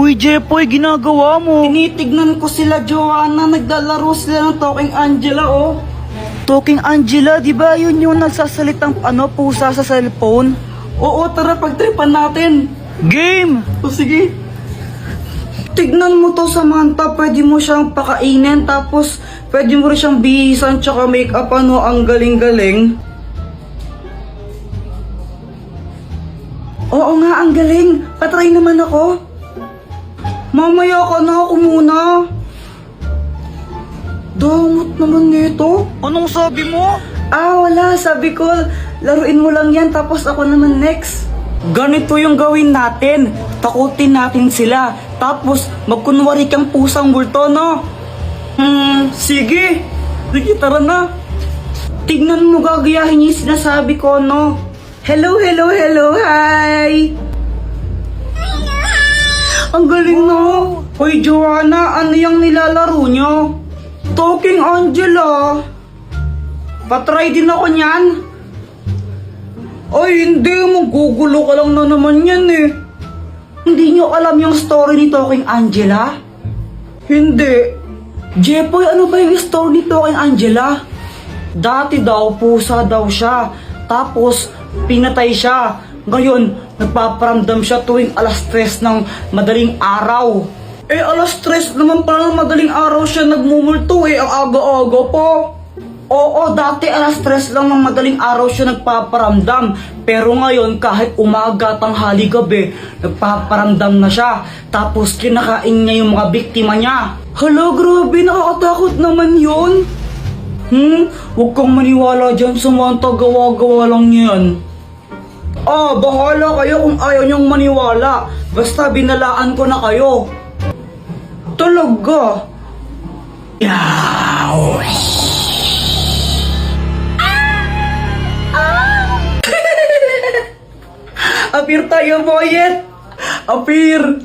Uy, Jepoy, ginagawa mo? Tinitignan ko sila, Joanna. Naglalaro sila ng Talking Angela, oh. Talking Angela, di ba yun yung nagsasalitang pusa sa cellphone? Oo, tara, pagtripan natin. Game! O sige. Tignan mo to, Samantha. Pwede mo siyang pakainin, tapos pwede mo rin siyang bihisan, tsaka make-up, ang galing-galing. Oo nga, ang galing. Patry naman ako. Mamaya ka na, ako muna. Damot naman nito. Anong sabi mo? Wala. Sabi ko, laruin mo lang yan, tapos ako naman next. Ganito yung gawin natin. Takutin natin sila. Tapos, magkunwari kang pusang multo, no? Sige. Sige, tara na. Tignan mo, gagayahin yung sinasabi ko, no? Hello, hello, hello, hi! Ang galing, no? Hoy, Joanna, ano yung nilalaro nyo? Talking Angela. Patry din ako niyan. Ay, hindi. Magugulo ka lang na naman yan, eh. Hindi nyo alam yung story ni Talking Angela? Hindi. Jepoy, ano ba yung story ni Talking Angela? Dati daw, pusa daw siya. Tapos, pinatay siya. Ngayon, nagpaparamdam siya tuwing alas 3 ng madaling araw. Alas 3 naman pala ng madaling araw siya nagmumulto, ang aga-aga po. Oo, dati alas 3 lang ng madaling araw siya nagpaparamdam. Pero ngayon, kahit umaga, tanghali, gabi, nagpaparamdam na siya. Tapos kinakain niya yung mga biktima niya. Hala, grabe, nakakatakot naman yun. Huwag kang maniwala dyan, Samantha, gawa-gawa lang yan. Bahala kayo kung ayaw niyong maniwala. Basta binalaan ko na kayo. Talaga? Yaw! Apir tayo, Boyet! Apir!